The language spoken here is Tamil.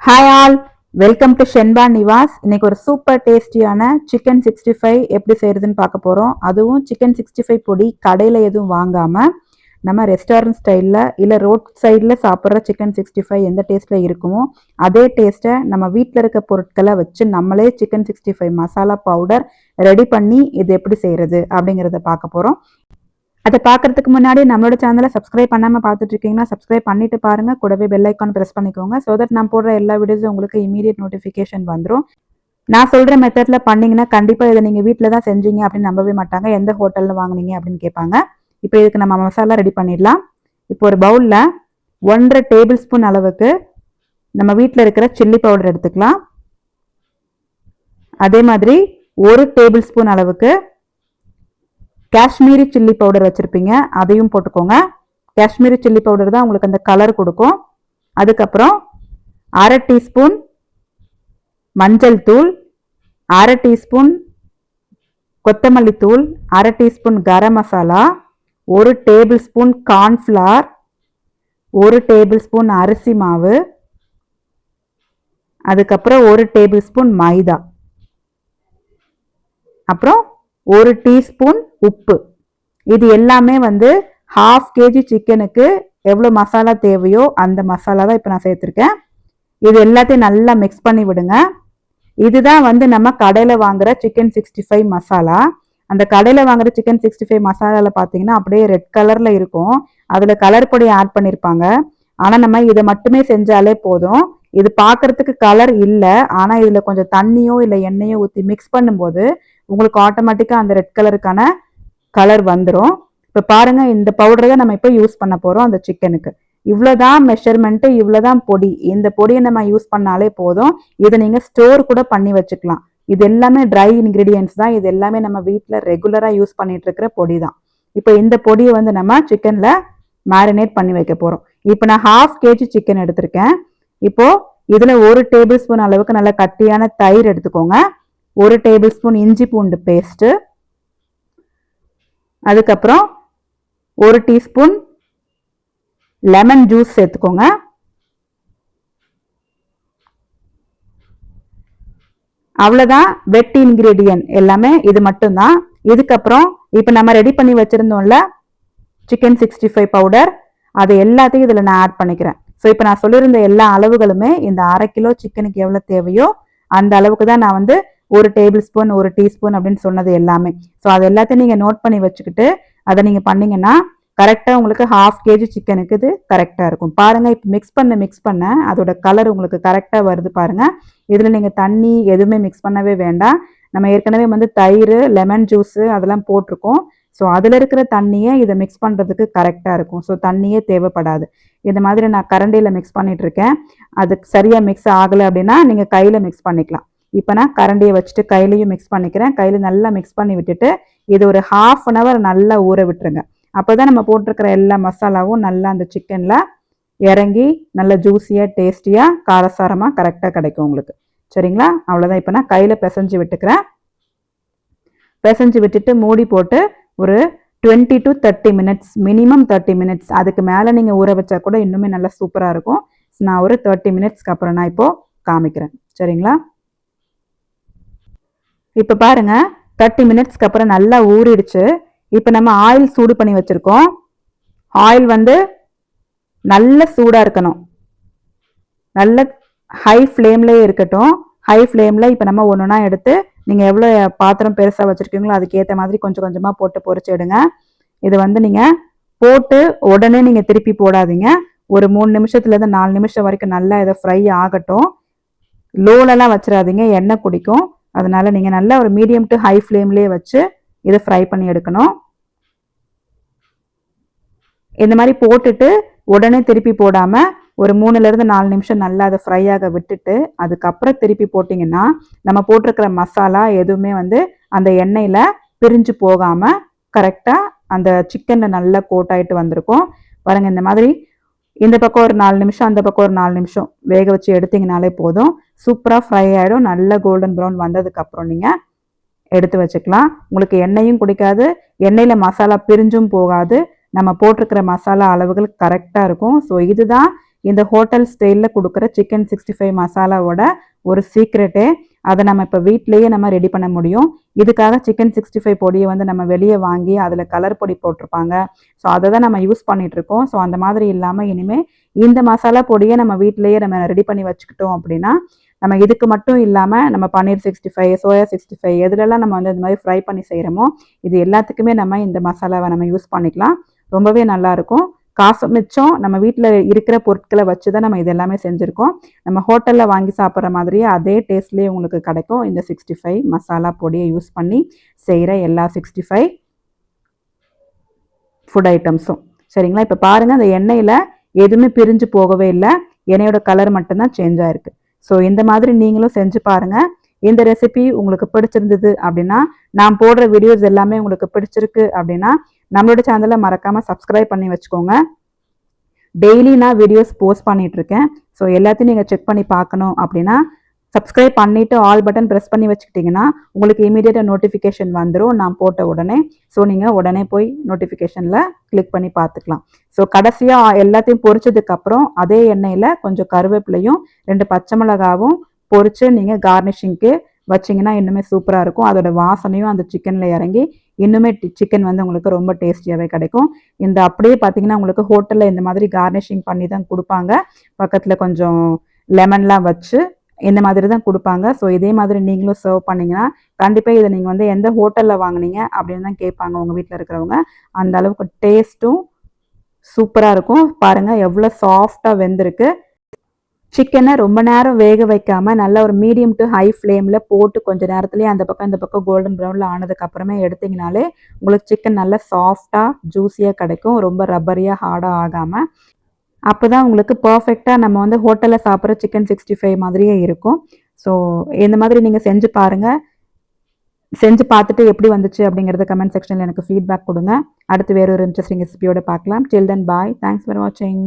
Hi all, welcome to Shenba Nivas. இன்னைக்கு ஒரு சூப்பர் டேஸ்டியான சிக்கன் 65 எப்படி செய்யறதுன்னு பார்க்க போகிறோம். அதுவும் சிக்கன் 65 பொடி கடையில் எதுவும் வாங்காமல் நம்ம ரெஸ்டாரண்ட் ஸ்டைலில் இல்லை ரோட் சைடில் சாப்பிட்ற சிக்கன் 65 எந்த டேஸ்ட்டில் இருக்குமோ அதே டேஸ்ட்டை நம்ம வீட்டில் இருக்க பொருட்களை வச்சு நம்மளே சிக்கன் 65 மசாலா பவுடர் ரெடி பண்ணி இது எப்படி செய்கிறது அப்படிங்கிறத பார்க்க போகிறோம். அதை பார்க்கறதுக்கு முன்னாடி நம்மளோட சேனலை சப்ஸ்கிரைப் பண்ணாமல் பார்த்துட்டு இருக்கீங்கன்னா சப்ஸ்கிரைப் பண்ணிட்டு பாருங்க. கூடவே பெல் ஐக்கான் ப்ரெஸ் பண்ணிக்கோங்க. ஸோ தட் நான் போடுற எல்லா வீடியோஸும் உங்களுக்கு இமீடியட் நோட்டிஃபிகேஷன் வந்துடும். நான் சொல்கிற மெத்தடில் பண்ணிங்கன்னா கண்டிப்பாக இதை நீங்கள் வீட்டில் தான் செஞ்சீங்க அப்படின்னு நம்பவே மாட்டாங்க. எந்த ஹோட்டலில் வாங்கினீங்க அப்படின்னு கேட்பாங்க. இப்போ இதுக்கு நம்ம மசாலா ரெடி பண்ணிடலாம். இப்போ ஒரு பவுலில் 1.5 டேபிள் ஸ்பூன் அளவுக்கு நம்ம வீட்டில் இருக்கிற சில்லி பவுடர் எடுத்துக்கலாம். அதே மாதிரி 1 டேபிள் ஸ்பூன் அளவுக்கு காஷ்மீரி சில்லி பவுடர் வச்சுருப்பீங்க, அதையும் போட்டுக்கோங்க. காஷ்மீரி சில்லி பவுடர் தான் உங்களுக்கு அந்த கலர் கொடுக்கும். அதுக்கப்புறம் 1/2 டீஸ்பூன் மஞ்சள் தூள், 1/2 டீஸ்பூன் கொத்தமல்லி தூள், 1/2 teaspoon garam masala, 1 tablespoon cornflour, 1 tablespoon அரிசி மாவு, அதுக்கப்புறம் 1 டேபிள் ஸ்பூன் மைதா, அப்புறம் 1 டீஸ்பூன் உப்பு. இது எல்லாமே வந்து 1/2 கேஜி சிக்கனுக்கு எவ்வளோ மசாலா தேவையோ அந்த மசாலா தான் இப்போ நான் சேர்த்துருக்கேன். இது எல்லாத்தையும் நல்லா மிக்ஸ் பண்ணி விடுங்க. இதுதான் வந்து நம்ம கடையில் வாங்குற சிக்கன் 65 மசாலா. அந்த கடையில் வாங்குற சிக்கன் 65 மசாலாவில் பார்த்தீங்கன்னா அப்படியே ரெட் கலரில் இருக்கும். அதில் கலர் பொடி ஆட் பண்ணியிருப்பாங்க. ஆனால் நம்ம இதை மட்டுமே செஞ்சாலே போதும். இது பார்க்கறதுக்கு கலர் இல்லை, ஆனால் இதில் கொஞ்சம் தண்ணியோ இல்லை எண்ணெயோ ஊற்றி மிக்ஸ் பண்ணும்போது உங்களுக்கு ஆட்டோமேட்டிக்காக அந்த ரெட் கலருக்கான கலர் வந்துடும். இப்போ பாருங்க, இந்த பவுடரை தான் நம்ம இப்போ யூஸ் பண்ண போகிறோம் அந்த சிக்கனுக்கு. இவ்வளோதான் மெஷர்மெண்ட்டு, இவ்வளோதான் பொடி. இந்த பொடியை நம்ம யூஸ் பண்ணாலே போதும். இதை நீங்கள் ஸ்டோர் கூட பண்ணி வச்சுக்கலாம். இது எல்லாமே ட்ரை இன்க்ரீடியன்ஸ் தான். இது எல்லாமே நம்ம வீட்டில் ரெகுலராக யூஸ் பண்ணிட்டு இருக்கிற பொடி தான். இப்போ இந்த பொடியை வந்து நம்ம சிக்கனில் மேரினேட் பண்ணி வைக்க போகிறோம். இப்போ நான் 1/2 கேஜி சிக்கன் எடுத்திருக்கேன். இப்போ இதில் 1 டேபிள் ஸ்பூன் அளவுக்கு நல்ல கட்டியான தயிர் எடுத்துக்கோங்க. 1 டேபிள் ஸ்பூன் இஞ்சி பூண்டு பேஸ்ட்டு, அதுக்கப்புறம் 1 டீஸ்பூன் லெமன் ஜூஸ் சேர்த்துக்கோங்க. அவ்வளோதான் வெட் இன்கிரீடியன்ட் எல்லாமே இது மட்டும்தான். இதுக்கப்புறம் இப்போ நம்ம ரெடி பண்ணி வச்சுருந்தோம்ல சிக்கன் 65 பவுடர், அதை எல்லாத்தையும் இதில் நான் ஆட் பண்ணிக்கிறேன். ஸோ இப்போ நான் சொல்லியிருந்த எல்லா அளவுகளுமே இந்த 1/2 கிலோ சிக்கனுக்கு எவ்வளோ தேவையோ அந்த அளவுக்கு தான் நான் வந்து 1 டேபிள் ஸ்பூன் 1 டீஸ்பூன் அப்படின்னு சொன்னது எல்லாமே. ஸோ அது எல்லாத்தையும் நீங்கள் நோட் பண்ணி வச்சுக்கிட்டு அதை நீங்கள் பண்ணிங்கன்னா கரெக்டாக உங்களுக்கு 1/2 கேஜி சிக்கனுக்கு இது கரெக்டாக இருக்கும். பாருங்கள், இப்போ மிக்ஸ் பண்ண அதோட கலர் உங்களுக்கு கரெக்டாக வருது பாருங்கள். இதில் நீங்கள் தண்ணி எதுவுமே மிக்ஸ் பண்ணவே வேண்டாம். நம்ம ஏற்கனவே வந்து தயிர், லெமன் ஜூஸு அதெல்லாம் போட்டிருக்கோம். ஸோ அதில் இருக்கிற தண்ணியை இதை மிக்ஸ் பண்ணுறதுக்கு கரெக்டாக இருக்கும். ஸோ தண்ணியே தேவைப்படாது. இந்த மாதிரி நான் கரண்டியில் மிக்ஸ் பண்ணிகிட்ருக்கேன். அதுக்கு சரியாக மிக்ஸ் ஆகலை அப்படின்னா நீங்கள் கையில் மிக்ஸ் பண்ணிக்கலாம். இப்போ நான் கரண்டியை வச்சுட்டு கையிலையும் மிக்ஸ் பண்ணிக்கிறேன். கையில் நல்லா மிக்ஸ் பண்ணி விட்டுட்டு இது ஒரு 1/2 அன் ஹவர் நல்லா ஊற விட்டுருங்க. அப்போ தான் நம்ம போட்டிருக்கிற எல்லா மசாலாவும் நல்லா அந்த சிக்கனில் இறங்கி நல்ல ஜூஸியாக டேஸ்டியாக காரசாரமாக கரெக்டாக கிடைக்கும் உங்களுக்கு. சரிங்களா? அவ்வளோதான். இப்போ நான் கையில் பிசைஞ்சு விட்டுக்கிறேன். பிசைஞ்சு விட்டுட்டு மூடி போட்டு ஒரு 20 to 30 மினிட்ஸ், மினிமம் 30 மினிட்ஸ், அதுக்கு மேலே நீங்கள் ஊற வச்சா கூட இன்னுமே நல்லா சூப்பராக இருக்கும். நான் ஒரு 30 மினிட்ஸ்க்கு அப்புறம் நான் இப்போது காமிக்கிறேன். சரிங்களா? இப்போ பாருங்க, 30 மினிட்ஸ்க்கு அப்புறம் நல்லா ஊறிடுச்சு. இப்போ நம்ம ஆயில் சூடு பண்ணி வச்சுருக்கோம். ஆயில் வந்து நல்ல சூடாக இருக்கணும். நல்ல ஹை ஃப்ளேம்லேயே இருக்கட்டும். ஹை ஃப்ளேமில் இப்போ நம்ம ஒன்று ஒன்றா எடுத்து நீங்கள் எவ்வளோ பாத்திரம் பெருசாக வச்சுருக்கீங்களோ அதுக்கேற்ற மாதிரி கொஞ்சம் கொஞ்சமாக போட்டு பொரிச்சு எடுங்க. இது வந்து நீங்கள் போட்டு உடனே நீங்கள் திருப்பி போடாதீங்க. ஒரு 3 நிமிஷத்துலேருந்து 4 நிமிஷம் வரைக்கும் நல்லா இதை ஃப்ரை ஆகட்டும். லோலெல்லாம் வச்சிடாதீங்க, எண்ணெய் குடிக்கும். அதனால் நீங்கள் நல்லா ஒரு மீடியம் டு ஹை ஃப்ளேம்லேயே வச்சு இதை ஃப்ரை பண்ணி எடுக்கணும். இந்த மாதிரி போட்டுட்டு உடனே திருப்பி போடாமல் ஒரு 3லேருந்து 4 நிமிஷம் நல்லா அதை ஃப்ரை ஆக விட்டுட்டு அதுக்கப்புறம் திருப்பி போட்டிங்கன்னா நம்ம போட்டிருக்கிற மசாலா எதுவுமே வந்து அந்த எண்ணெயில் பிரிஞ்சு போகாமல் கரெக்டாக அந்த சிக்கனில் நல்லா கோட் ஆகிட்டு வந்திருக்கும். பாருங்கள், இந்த மாதிரி இந்த பக்கம் ஒரு 4 நிமிஷம், அந்த பக்கம் ஒரு 4 நிமிஷம் வேக வச்சு எடுத்திங்கனாலே போதும். சூப்பராக ஃப்ரை ஆகிடும். நல்ல கோல்டன் ப்ரௌன் வந்ததுக்கப்புறம் நீங்கள் எடுத்து வச்சுக்கலாம். உங்களுக்கு எண்ணெயும் குடிக்காது, எண்ணெயில் மசாலா பிரிஞ்சும் போகாது. நம்ம போட்டிருக்கிற மசாலா அளவுகள் கரெக்டாக இருக்கும். ஸோ இதுதான் இந்த ஹோட்டல் ஸ்டைலில் கொடுக்குற சிக்கன் 65 மசாலாவோட ஒரு சீக்ரெட்டே. அதை நம்ம இப்போ வீட்டிலேயே நம்ம ரெடி பண்ண முடியும். இதுக்காக சிக்கன் 65 பொடியை வந்து நம்ம வெளியே வாங்கி அதில் கலர் பொடி போட்டிருப்பாங்க. ஸோ அதை தான் நம்ம யூஸ் பண்ணிகிட்ருக்கோம். ஸோ அந்த மாதிரி இல்லாமல் இனிமேல் இந்த மசாலா பொடியை நம்ம வீட்டிலேயே நம்ம ரெடி பண்ணி வச்சுக்கிட்டோம் அப்படின்னா நம்ம இதுக்கு மட்டும் இல்லாமல் நம்ம பன்னீர் 65, சோயா 65 எதுலெல்லாம் நம்ம வந்து இந்த மாதிரி ஃப்ரை பண்ணி செய்கிறோமோ இது எல்லாத்துக்குமே நம்ம இந்த மசாலாவை நம்ம யூஸ் பண்ணிக்கலாம். ரொம்பவே நல்லாயிருக்கும். காசு மிச்சம். நம்ம வீட்டில் இருக்கிற பொருட்களை வச்சு தான் நம்ம இது எல்லாமே செஞ்சுருக்கோம். நம்ம ஹோட்டலில் வாங்கி சாப்பிட்ற மாதிரியே அதே டேஸ்ட்லேயே உங்களுக்கு கிடைக்கும் இந்த 65 மசாலா பொடியை யூஸ் பண்ணி செய்கிற எல்லா 65 ஃபுட் ஐட்டம்ஸும். சரிங்களா? இப்போ பாருங்கள், அந்த எண்ணெயில் எதுவுமே பிரிஞ்சு போகவே இல்லை. எண்ணெயோட கலர் மட்டும்தான் சேஞ்ச் ஆகிருக்கு. ஸோ இந்த மாதிரி நீங்களும் செஞ்சு பாருங்கள். இந்த ரெசிபி உங்களுக்கு பிடிச்சிருந்தது அப்படின்னா, நான் போடுற வீடியோஸ் எல்லாமே உங்களுக்கு பிடிச்சிருக்கு அப்படின்னா நம்மளோட சேனலை மறக்காமல் சப்ஸ்கிரைப் பண்ணி வச்சுக்கோங்க. டெய்லி நான் வீடியோஸ் போஸ்ட் பண்ணிகிட்ருக்கேன். ஸோ எல்லாத்தையும் நீங்கள் செக் பண்ணி பார்க்கணும் அப்படின்னா சப்ஸ்கிரைப் பண்ணிவிட்டு ஆல் பட்டன் ப்ரெஸ் பண்ணி வச்சுக்கிட்டிங்கன்னா உங்களுக்கு இமீடியட்டாக நோட்டிஃபிகேஷன் வந்துடும் நான் போட்ட உடனே. ஸோ நீங்கள் உடனே போய் நோட்டிஃபிகேஷனில் கிளிக் பண்ணி பார்த்துக்கலாம். ஸோ கடைசியாக எல்லாத்தையும் பொரிச்சதுக்கப்புறம் அதே எண்ணெயில் கொஞ்சம் கருவேப்பிலையும் 2 பச்சை மிளகாவும் பொரித்து நீங்கள் கார்னிஷிங்க்கு வச்சிங்கன்னா இன்னுமே சூப்பராக இருக்கும். அதோட வாசனையும் அந்த சிக்கனில் இறங்கி இன்னுமே சிக்கன் வந்து உங்களுக்கு ரொம்ப டேஸ்டியாகவே கிடைக்கும். இந்த அப்படியே பார்த்தீங்கன்னா உங்களுக்கு ஹோட்டலில் இந்த மாதிரி கார்னிஷிங் பண்ணி தான் கொடுப்பாங்க. பக்கத்தில் கொஞ்சம் லெமன்லாம் வச்சு இந்த மாதிரி தான் கொடுப்பாங்க. ஸோ இதே மாதிரி நீங்களும் சர்வ் பண்ணிங்கன்னா கண்டிப்பாக இதை நீங்கள் வந்து எந்த ஹோட்டலில் வாங்கினீங்க அப்படின்னு தான் கேட்பாங்க உங்கள் வீட்டில் இருக்கிறவங்க. அந்த அளவுக்கு டேஸ்ட்டும் சூப்பராக இருக்கும். பாருங்கள் எவ்வளோ சாஃப்டாக வெந்திருக்கு. சிக்கனை ரொம்ப நேரம் வேக வைக்காமல் நல்ல ஒரு மீடியம் டு ஹை ஃப்ளேமில் போட்டு கொஞ்சம் நேரத்துலேயே அந்த பக்கம் இந்த பக்கம் கோல்டன் ப்ரௌனில் ஆனதுக்கப்புறமே எடுத்திங்கனாலே உங்களுக்கு சிக்கன் நல்லா சாஃப்டாக ஜூஸியாக கிடைக்கும். ரொம்ப ரப்பரியாக ஹார்டாக ஆகாமல். அப்போ தான் உங்களுக்கு பர்ஃபெக்டாக நம்ம வந்து ஹோட்டலில் சாப்பிட்ற சிக்கன் 65 மாதிரியே இருக்கும். ஸோ இந்த மாதிரி நீங்கள் செஞ்சு பாருங்கள். செஞ்சு பார்த்துட்டு எப்படி வந்துச்சு அப்படிங்கிறத கமெண்ட் செக்ஷனில் எனக்கு ஃபீட்பேக் கொடுங்க. அடுத்து வேறு ஒரு இன்ட்ரெஸ்டிங் ரெசிபியோட பார்க்கலாம். டில் தென் பாய். தேங்க்ஸ் ஃபார் வாட்சிங்.